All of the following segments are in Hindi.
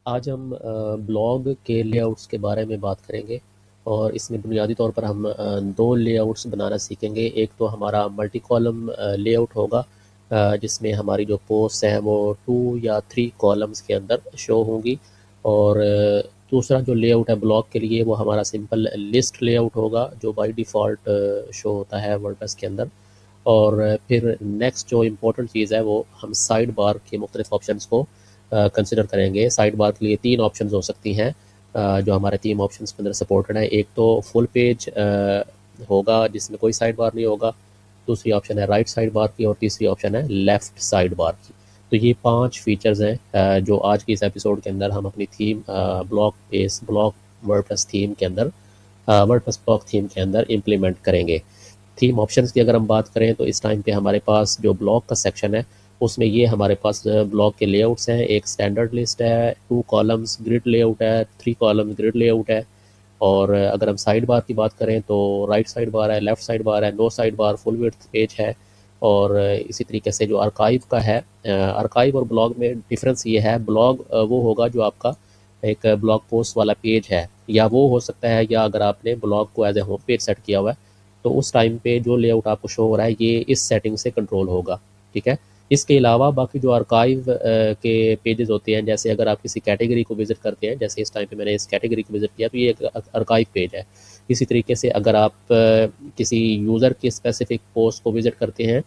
आज हम ब्लॉग के लेआउट्स के बारे में बात करेंगे और इसमें बुनियादी तौर पर हम दो लेआउट्स बनाना सीखेंगे। एक तो हमारा मल्टी कॉलम लेआउट होगा जिसमें हमारी जो पोस्ट हैं वो 2 या 3 कॉलम्स के अंदर शो होंगी। और दूसरा जो लेआउट है ब्लॉग के लिए वो हमारा सिंपल लिस्ट लेआउट होगा जो बाय डिफ़ॉल्ट शो होता है वर्डप्रेस के अंदर। और फिर नेक्स्ट जो इम्पोर्टेंट चीज़ है वो हम साइड बार के मुख्तलिफ ऑप्शंस को कंसिडर करेंगे। साइड बार के लिए 3 ऑप्शंस हो सकती हैं जो हमारे 3 ऑप्शंस के अंदर सपोर्टेड है। एक तो फुल पेज होगा जिसमें कोई साइड बार नहीं होगा, दूसरी ऑप्शन है राइट साइड बार की और तीसरी ऑप्शन है लेफ़्ट साइड बार की। तो ये 5 फीचर्स हैं जो आज की इस एपिसोड के अंदर हम अपनी थीम ब्लॉग वर्डप्रेस थीम के अंदर वर्डप्रेस ब्लॉग थीम के अंदर इम्प्लीमेंट करेंगे। थीम ऑप्शंस की अगर हम बात करें तो इस टाइम पे हमारे पास जो ब्लॉग का सेक्शन है उसमें ये हमारे पास ब्लॉग के लेआउट्स हैं। एक स्टैंडर्ड लिस्ट है, 2 कॉलम्स ग्रिड लेआउट है, 3 कॉलम्स ग्रिड लेआउट है। और अगर हम साइड बार की बात करें तो राइट साइड बार है, लेफ़्ट साइड बार है, no side bar, full width page है। और इसी तरीके से जो आर्काइव का है, आर्काइव और ब्लॉग में डिफरेंस ये है, ब्लॉग वो होगा जो आपका एक ब्लॉग पोस्ट वाला पेज है, या वो हो सकता है या अगर आपने ब्लॉग को as a home page set किया हुआ है तो उस टाइम पे जो लेआउट आपको शो हो रहा है ये इस सेटिंग से कंट्रोल होगा। ठीक है। इसके अलावा बाकी जो आर्काइव के पेजेस होते हैं, जैसे अगर आप किसी कैटेगरी को विज़िट करते हैं, जैसे इस टाइम पे मैंने इस कैटेगरी को विज़िट किया तो ये एक आर्काइव पेज है। इसी तरीके से अगर आप किसी यूज़र की स्पेसिफिक पोस्ट को विज़िट करते हैं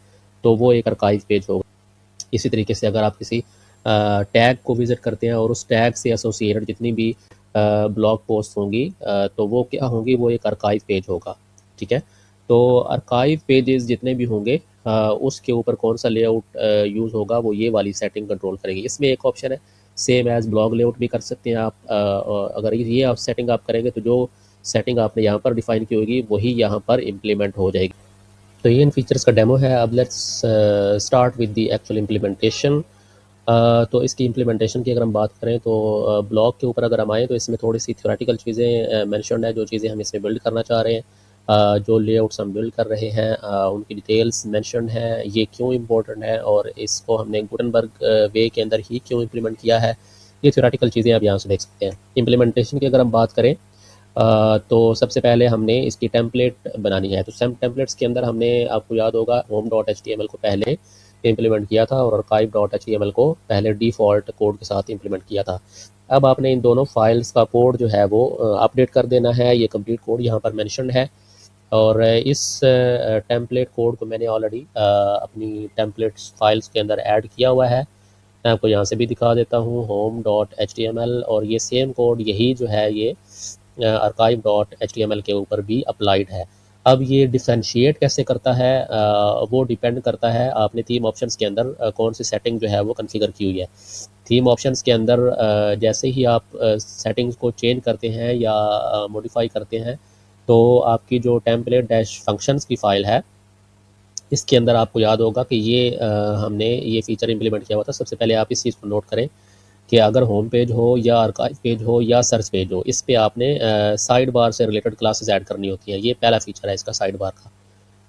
तो वो एक आर्काइव पेज होगा। इसी तरीके से अगर आप किसी टैग को विज़िट करते हैं और उस टैग से एसोसिएटेड जितनी भी ब्लॉग पोस्ट होंगी तो वो क्या होंगी, वो एक आर्काइव पेज होगा। ठीक है। तो आर्काइव पेजेस जितने भी होंगे उसके ऊपर कौन सा लेआउट यूज़ होगा वो ये वाली सेटिंग कंट्रोल करेगी। इसमें एक ऑप्शन है सेम एज ब्लॉग लेआउट भी कर सकते हैं आप। अगर ये आप सेटिंग आप करेंगे तो जो सेटिंग आपने यहाँ पर डिफ़ाइन की होगी वही यहाँ पर इम्प्लीमेंट हो जाएगी। तो ये इन फीचर्स का डेमो है। अब let's start with the actual implementation. तो इसकी इम्प्लीमेंटेशन की अगर हम बात करें तो ब्लॉग के ऊपर अगर हम आएँ तो इसमें थोड़ी सी थ्योरेटिकल चीज़ें मेंशन्ड है, जो चीज़ें हम इसमें बिल्ड करना चाह रहे हैं। जो लेआउट्स हम बिल्ड कर रहे हैं उनकी डिटेल्स मेंशन्ड हैं, ये क्यों इम्पोर्टेंट है और इसको हमने गुटनबर्ग वे के अंदर ही क्यों इम्प्लीमेंट किया है, ये थ्योरेटिकल चीज़ें आप यहाँ से देख सकते हैं। इम्प्लीमेंटेशन की अगर हम बात करें तो सबसे पहले हमने इसकी टेम्पलेट बनानी है। तो सेम टेम्पलेट्स के अंदर हमने, आपको याद होगा, home.html को पहले इम्प्लीमेंट किया था और archive.html को पहले डिफ़ॉल्ट कोड के साथ इम्प्लीमेंट किया था। अब आपने इन दोनों फाइल्स का कोड जो है वो अपडेट कर देना है। ये कंप्लीट कोड यहाँ पर मेंशन्ड है और इस टेम्पलेट कोड को मैंने ऑलरेडी अपनी टेम्पलेट्स फाइल्स के अंदर ऐड किया हुआ है। मैं आपको यहाँ से भी दिखा देता हूँ, home.html, और ये सेम कोड यही जो है ये archive.html के ऊपर भी अप्लाइड है। अब ये डिफरेंशिएट कैसे करता है वो डिपेंड करता है आपने थीम ऑप्शंस के अंदर कौन सी सेटिंग जो है वो कॉन्फ़िगर की हुई है। थीम ऑप्शंस के अंदर जैसे ही आप सेटिंग्स को चेंज करते हैं या मॉडिफाई करते हैं तो आपकी जो टेम्पलेट डैश फंक्शंस की फ़ाइल है इसके अंदर आपको याद होगा कि ये हमने ये फ़ीचर इम्प्लीमेंट किया हुआ था। सबसे पहले आप इस चीज़ को नोट करें कि अगर होम पेज हो या आर्काइव पेज हो या सर्च पेज हो, इस पे आपने साइड बार से रिलेटेड क्लासेस ऐड करनी होती हैं। ये पहला फीचर है इसका साइड बार का।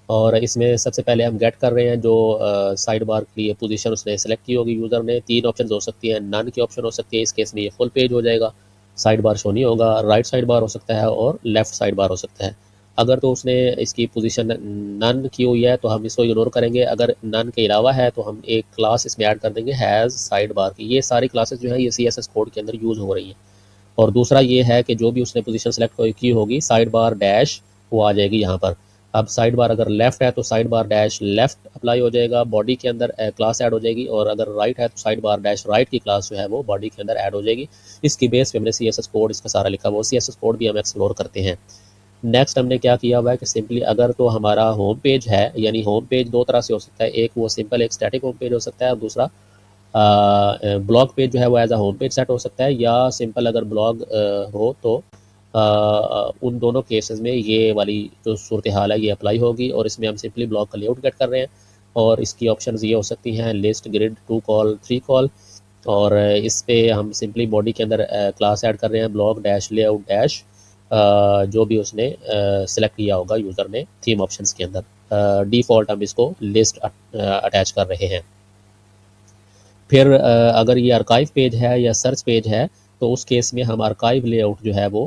और इसमें सबसे पहले हम गेट कर रहे हैं जो साइड बार के लिए पोजीशन उसने सेलेक्ट की होगी यूज़र ने। 3 ऑप्शन हो सकती हैं, नन की ऑप्शन हो सकती है, इस केस में ये फुल पेज हो जाएगा, साइड बार शो नहीं होगा। राइट साइड बार हो सकता है और लेफ़्ट साइड बार हो सकता है। अगर तो उसने इसकी पोजीशन नन की हुई है तो हम इसको इग्नोर करेंगे। अगर नन के अलावा है तो हम एक क्लास इसमें ऐड कर देंगे हैज़ साइड बार की। ये सारी क्लासेस जो है ये CSS कोड के अंदर यूज़ हो रही हैं। और दूसरा ये है कि जो भी उसने पोजीशन सेलेक्ट की होगी साइड बार डैश वो आ जाएगी यहाँ पर। अब साइड बार अगर लेफ़्ट है तो side bar dash left apply हो जाएगा, बॉडी के अंदर क्लास ऐड हो जाएगी। और अगर राइट है तो साइड बार डैश राइट की क्लास जो है वो बॉडी के अंदर ऐड हो जाएगी। इसकी बेस पे हमने CSS कोड इसका सारा लिखा वो CSS कोड भी हम एक्सप्लोर करते हैं। नेक्स्ट हमने क्या किया हुआ है कि सिंपली अगर तो हमारा होम पेज है, यानी होम पेज 2 तरह से हो सकता है, एक वो सिंपल एक स्टैटिक होम पेज हो सकता है और दूसरा ब्लॉग पेज जो है वो as a home page set हो सकता है। या सिंपल अगर ब्लॉग हो तो उन दोनों केसेस में ये वाली जो सूरत हाल है ये अप्लाई होगी। और इसमें हम सिंपली ब्लॉग का लेआउट गेट कर रहे हैं और इसकी ऑप्शंस ये हो सकती हैं लिस्ट, ग्रिड, 2 कॉल, 3 कॉल। और इस पे हम सिंपली बॉडी के अंदर क्लास ऐड कर रहे हैं ब्लॉग डैश लेआउट डैश जो भी उसने सेलेक्ट किया होगा यूज़र ने थीम ऑप्शंस के अंदर। डिफ़ॉल्ट हम इसको लिस्ट अटैच कर रहे हैं। फिर अगर ये आर्काइव पेज है या सर्च पेज है तो उस केस में हम आर्काइव लेआउट जो है वो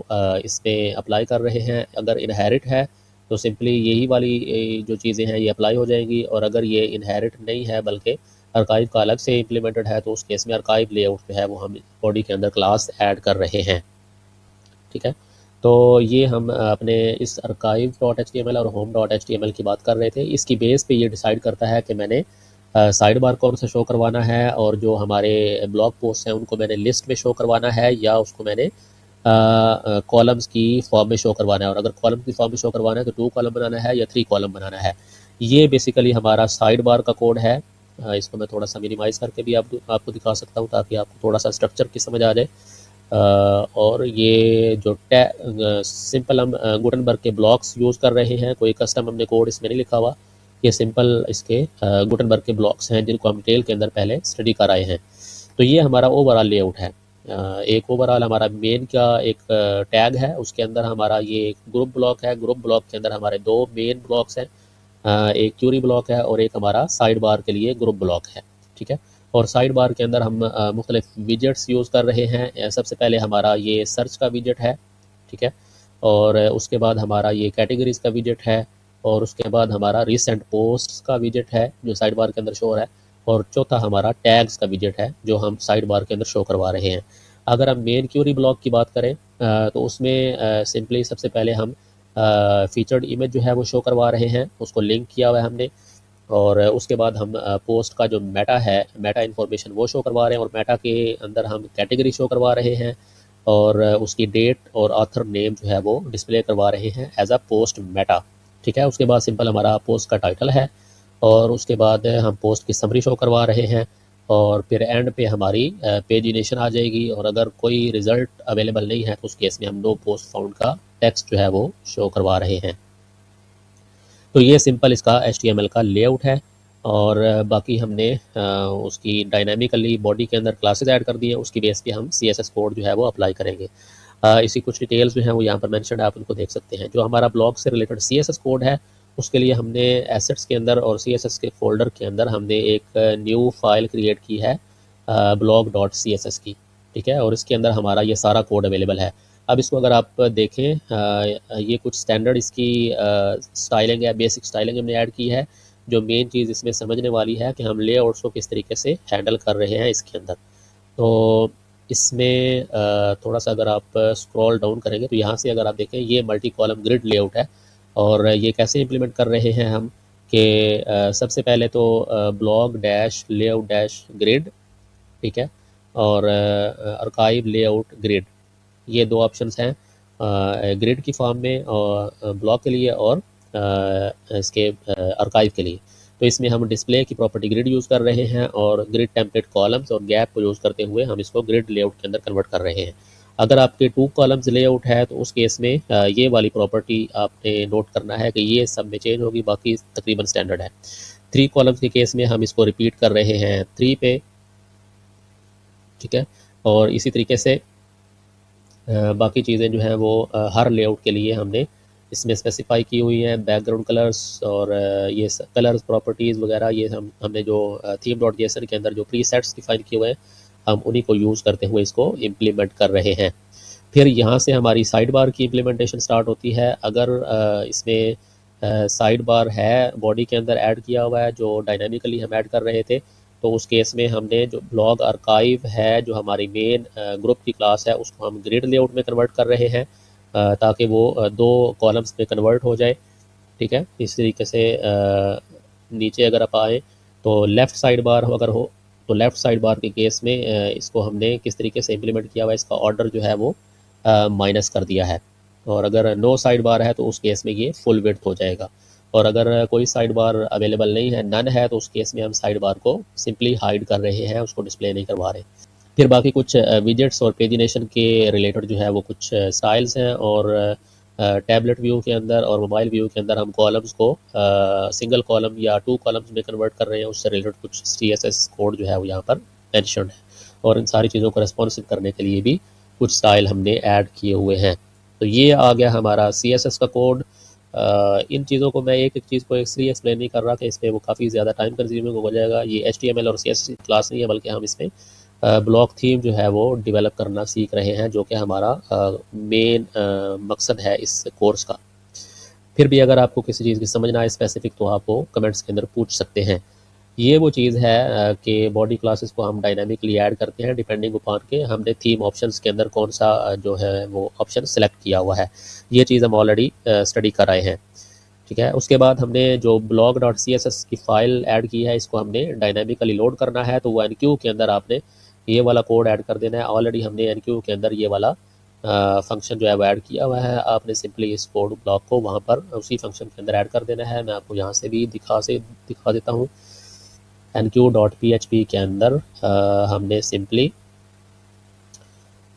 इसमें अप्लाई कर रहे हैं। अगर इनहेरिट है तो सिंपली यही वाली जो चीज़ें हैं ये अप्लाई हो जाएंगी, और अगर ये इनहेरिट नहीं है बल्कि आर्काइव का अलग से इम्प्लीमेंटेड है तो उस केस में आर्काइव लेआउट जो है वो हम बॉडी के अंदर क्लास ऐड कर रहे हैं। ठीक है, तो ये हम अपने इस archive.html और home.html की बात कर रहे थे। इसकी बेस पे ये डिसाइड करता है कि मैंने साइड बार कौन सा शो करवाना है, और जो हमारे ब्लॉग पोस्ट हैं उनको मैंने लिस्ट में शो करवाना है या उसको मैंने कॉलम्स की फॉर्म में शो करवाना है। और अगर कॉलम की फॉर्म में शो करवाना है तो 2 कॉलम बनाना है या 3 कॉलम बनाना है। ये बेसिकली हमारा साइड बार का कोड है। इसको मैं थोड़ा सा मिनिमाइज़ करके भी आपको दिखा सकता हूँ ताकि आपको थोड़ा सा स्ट्रक्चर की समझ आ जाए। और ये जो सिंपल हम गुटनबर्ग के ब्लॉक्स यूज़ कर रहे हैं, कोई कस्टम हमने कोड इसमें नहीं लिखा हुआ। ये सिंपल इसके गुटनबर्ग के ब्लॉक्स हैं जिनको हम डिटेल के अंदर पहले स्टडी कर आए हैं। तो ये हमारा ओवरऑल लेआउट है। एक ओवरऑल हमारा मेन का एक टैग है, उसके अंदर हमारा ये एक ग्रुप ब्लॉक है। ग्रुप ब्लॉक के अंदर हमारे 2 मेन ब्लॉक्स हैं, एक क्यूरी ब्लॉक है और एक हमारा साइड बार के लिए ग्रुप ब्लॉक है। ठीक है, और साइड बार के अंदर हम मुख्तलिफ विजेट्स यूज़ कर रहे हैं। सबसे पहले हमारा ये सर्च का विजेट है। ठीक है, और उसके बाद हमारा ये कैटेगरीज का विजेट है, और उसके बाद हमारा रिसेंट पोस्ट्स का विजेट है जो साइड बार के अंदर शो हो रहा है, और चौथा हमारा टैग्स का विजेट है जो हम साइड बार के अंदर शो करवा रहे हैं। अगर हम मेन क्यूरी ब्लॉक की बात करें तो उसमें सिंपली सबसे पहले हम फीचर्ड इमेज जो है वो शो करवा रहे हैं, उसको लिंक किया हुआ है हमने। और उसके बाद हम पोस्ट का जो मेटा है, मेटा इन्फॉर्मेशन वो शो करवा रहे हैं, और मेटा के अंदर हम कैटेगरी शो करवा रहे हैं, और उसकी डेट और ऑथर नेम जो है वो डिस्प्ले करवा रहे हैं एज अ पोस्ट मेटा। ठीक है, उसके बाद सिंपल हमारा पोस्ट का टाइटल है, और उसके बाद हम पोस्ट की समरी शो करवा रहे हैं, और फिर एंड पे हमारी पेजिनेशन आ जाएगी। और अगर कोई रिज़ल्ट अवेलेबल नहीं है तो उस केस में हम नो पोस्ट फाउंड का टेक्स्ट जो है वो शो करवा रहे हैं। तो ये सिंपल इसका HTML का लेआउट है। और बाकी हमने उसकी डायनामिकली बॉडी के अंदर क्लासेस ऐड कर दी हैं, उसकी बेस पे हम CSS कोड जो है वो अप्लाई करेंगे। इसी कुछ डिटेल्स जो हैं वो यहाँ पर मेंशन है, आप उनको देख सकते हैं। जो हमारा ब्लॉग से रिलेटेड CSS कोड है उसके लिए हमने एसेट्स के अंदर और CSS के फोल्डर के अंदर हमने एक न्यू फाइल क्रिएट की है blog.css की। ठीक है, और इसके अंदर हमारा ये सारा कोड अवेलेबल है। अब इसको अगर आप देखें, ये कुछ स्टैंडर्ड इसकी स्टाइलिंग है, बेसिक स्टाइलिंग हमने ऐड की है। जो मेन चीज़ इसमें समझने वाली है कि हम लेआउट्स को किस तरीके से हैंडल कर रहे हैं इसके अंदर। तो इसमें थोड़ा सा अगर आप स्क्रॉल डाउन करेंगे तो यहाँ से अगर आप देखें ये मल्टी कॉलम ग्रिड लेआउट है। और ये कैसे इम्प्लीमेंट कर रहे हैं हम कि सबसे पहले तो blog dash layout dash grid, ठीक है, और आर्काइव लेआउट ग्रिड, ये 2 ऑप्शंस हैं ग्रिड की फॉर्म में और ब्लॉक के लिए और इसके आर्काइव के लिए। तो इसमें हम डिस्प्ले की प्रॉपर्टी ग्रिड यूज़ कर रहे हैं, और ग्रिड टेम्पलेट कॉलम्स और गैप को यूज़ करते हुए हम इसको ग्रिड लेआउट के अंदर कन्वर्ट कर रहे हैं। अगर आपके 2 कॉलम्स लेआउट है तो उस केस में ये वाली प्रॉपर्टी आपने नोट करना है कि ये सब में चेंज होगी, बाकी तकरीबन स्टैंडर्ड है। 3 कॉलम्स के केस में हम इसको रिपीट कर रहे हैं 3 पे। ठीक है, और इसी तरीके से बाकी चीज़ें जो हैं वो हर लेआउट के लिए हमने इसमें स्पेसिफाई की हुई हैं। बैकग्राउंड कलर्स और ये कलर्स प्रॉपर्टीज़ वगैरह, ये हमने जो theme.json के अंदर जो प्रीसेट्स डिफाइन किए हुए हैं हम उन्हीं को यूज़ करते हुए इसको इम्प्लीमेंट कर रहे हैं। फिर यहाँ से हमारी साइड बार की इम्प्लीमेंटेशन स्टार्ट होती है। अगर इसमें साइड बार है बॉडी के अंदर ऐड किया हुआ है जो डायनामिकली हम ऐड कर रहे थे, तो उस केस में हमने जो ब्लॉग आर्काइव है जो हमारी मेन ग्रुप की क्लास है उसको हम ग्रिड लेआउट में कन्वर्ट कर रहे हैं ताकि वो 2 कॉलम्स में कन्वर्ट हो जाए। ठीक है, इस तरीके से नीचे अगर आप आएँ तो लेफ़्ट साइड बार अगर हो तो लेफ़्ट साइड बार के केस में इसको हमने किस तरीके से इम्प्लीमेंट किया हुआ है, इसका ऑर्डर जो है वो माइनस कर दिया है। और अगर नो साइड बार है तो उस केस में ये फुल विड्थ हो जाएगा। और अगर कोई साइड बार अवेलेबल नहीं है, नन है, तो उस केस में हम साइड बार को सिंपली हाइड कर रहे हैं, उसको डिस्प्ले नहीं करवा रहे। फिर बाकी कुछ विजेट्स और पेजिनेशन के रिलेटेड जो है वो कुछ स्टाइल्स हैं, और टैबलेट व्यू के अंदर और मोबाइल व्यू के अंदर हम कॉलम्स को सिंगल कॉलम या 2 कॉलम्स में कन्वर्ट कर रहे हैं। उससे रिलेटेड कुछ CSS कोड जो है वो यहाँ पर मेंशन्ड है, और इन सारी चीज़ों को रेस्पॉन्सिव करने के लिए भी कुछ स्टाइल हमने ऐड किए हुए हैं। तो ये आ गया हमारा CSS का कोड। इन चीज़ों को मैं एक एक चीज़ को इसलिए एक्सप्लेन नहीं कर रहा कि इस पर वो काफ़ी ज़्यादा टाइम कंज्यूमिंग हो जाएगा। ये HTML और CSS क्लास नहीं है, बल्कि हम इसमें ब्लॉक थीम जो है वो डेवलप करना सीख रहे हैं, जो कि हमारा मेन मकसद है इस कोर्स का। फिर भी अगर आपको किसी चीज़ की समझ ना आए स्पेसिफिक, तो आप वो कमेंट्स के अंदर पूछ सकते हैं। ये वो चीज़ है कि बॉडी क्लासेस को हम डायनामिकली ऐड करते हैं डिपेंडिंग अपॉन के हमने थीम ऑप्शंस के अंदर कौन सा जो है वो ऑप्शन सेलेक्ट किया हुआ है। ये चीज़ हम ऑलरेडी स्टडी कर आए हैं, ठीक है। उसके बाद हमने जो blog dot C S S की फ़ाइल ऐड की है, इसको हमने डायनामिकली लोड करना है। तो वो एन क्यू के अंदर आपने ये वाला कोड ऐड कर देना है। ऑलरेडी हमने एन क्यू के अंदर ये वाला फंक्शन जो है वो ऐड किया हुआ है। आपने सिंपली इस कोड ब्लॉक को वहाँ पर उसी फंक्शन के अंदर ऐड कर देना है। मैं आपको यहाँ से भी दिखा देता हूँ। N Q dot P H P के अंदर हमने सिंपली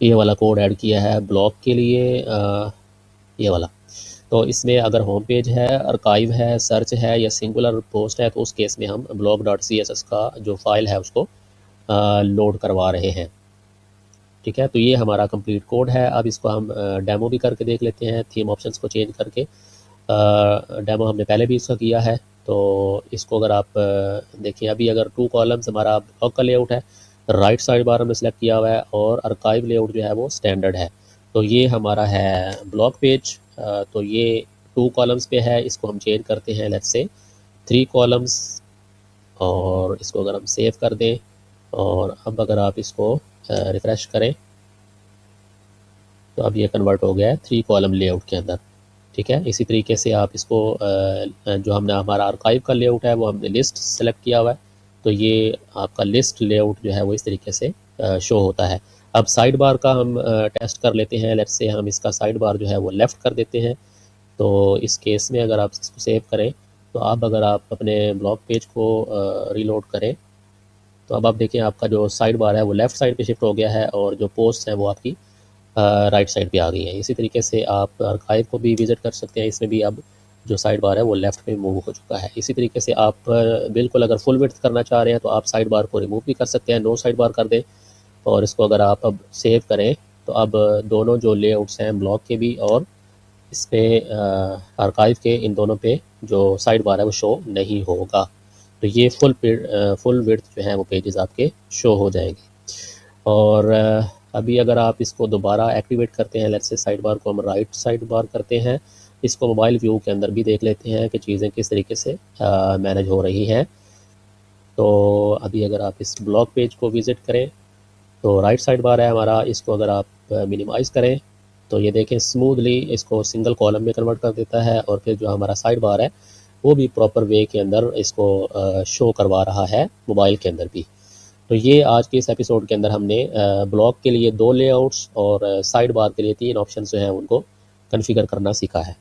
ये वाला कोड ऐड किया है ब्लॉक के लिए, ये वाला। तो इसमें अगर होम पेज है, आर्काइव है, सर्च है या सिंगुलर पोस्ट है, तो उस केस में हम blog dot C S S का जो फाइल है उसको लोड करवा रहे हैं, ठीक है। तो ये हमारा कंप्लीट कोड है। अब इसको हम डेमो भी करके देख लेते हैं, थीम ऑप्शंस को चेंज करके। डेमो हमने पहले भी इसका किया है। तो इसको अगर आप देखिए, अभी अगर 2 कॉलम्स हमारा ब्लॉक का लेआउट है, राइट साइड बार हमने सेलेक्ट किया हुआ है, और आर्काइव लेआउट जो है वो स्टैंडर्ड है। तो ये हमारा है ब्लॉक पेज। तो ये 2 कॉलम्स पे है, इसको हम चेंज करते हैं लेट्स से 3 कॉलम्स, और इसको अगर हम सेव कर दें, और अब अगर आप इसको रिफ़्रेश करें, तो अब ये कन्वर्ट हो गया है 3 कॉलम लेआउट के अंदर, ठीक है। इसी तरीके से आप इसको जो हमने हमारा आर्काइव का लेआउट है वो हमने लिस्ट सेलेक्ट किया हुआ है, तो ये आपका लिस्ट लेआउट जो है वो इस तरीके से शो होता है। अब साइड बार का हम टेस्ट कर लेते हैं। लेट्स से हम इसका साइड बार जो है वो लेफ़्ट कर देते हैं। तो इस केस में अगर आप इसको सेव करें, तो अब अगर आप अपने ब्लॉग पेज को रीलोड करें, तो अब आप देखें आपका जो साइड बार है वो लेफ़्ट साइड पे शिफ्ट हो गया है, और जो पोस्ट हैं वो आपकी राइट साइड पे आ गई है। इसी तरीके से आप आर्काइव को भी विज़िट कर सकते हैं। इसमें भी अब जो साइड बार है वो लेफ़्ट पे मूव हो चुका है। इसी तरीके से आप बिल्कुल अगर फुल विड्थ करना चाह रहे हैं, तो आप साइड बार को रिमूव भी कर सकते हैं, नो साइड बार कर दें। और इसको अगर आप अब सेव करें, तो अब दोनों जो लेआउट्स हैं ब्लॉक के भी और इस पे आर्काइव के, इन दोनों पे जो साइड बार है वो शो नहीं होगा। तो ये फुल विड्थ जो है वो पेजेस आपके शो हो जाएंगे। और अभी अगर आप इसको दोबारा एक्टिवेट करते हैं, लेट्स से साइड बार को हम राइट साइड बार करते हैं, इसको मोबाइल व्यू के अंदर भी देख लेते हैं कि चीज़ें किस तरीके से मैनेज हो रही हैं। तो अभी अगर आप इस ब्लॉग पेज को विज़िट करें, तो राइट साइड बार है हमारा, इसको अगर आप मिनिमाइज़ करें, तो ये देखें स्मूथली इसको सिंगल कॉलम में कन्वर्ट कर देता है। और फिर जो हमारा साइड बार है वो भी प्रॉपर वे के अंदर इसको शो करवा रहा है मोबाइल के अंदर भी। तो ये आज के इस एपिसोड के अंदर हमने ब्लॉग के लिए 2 लेआउट्स और साइड बार के लिए 3 ऑप्शन जो हैं उनको कॉन्फ़िगर करना सीखा है।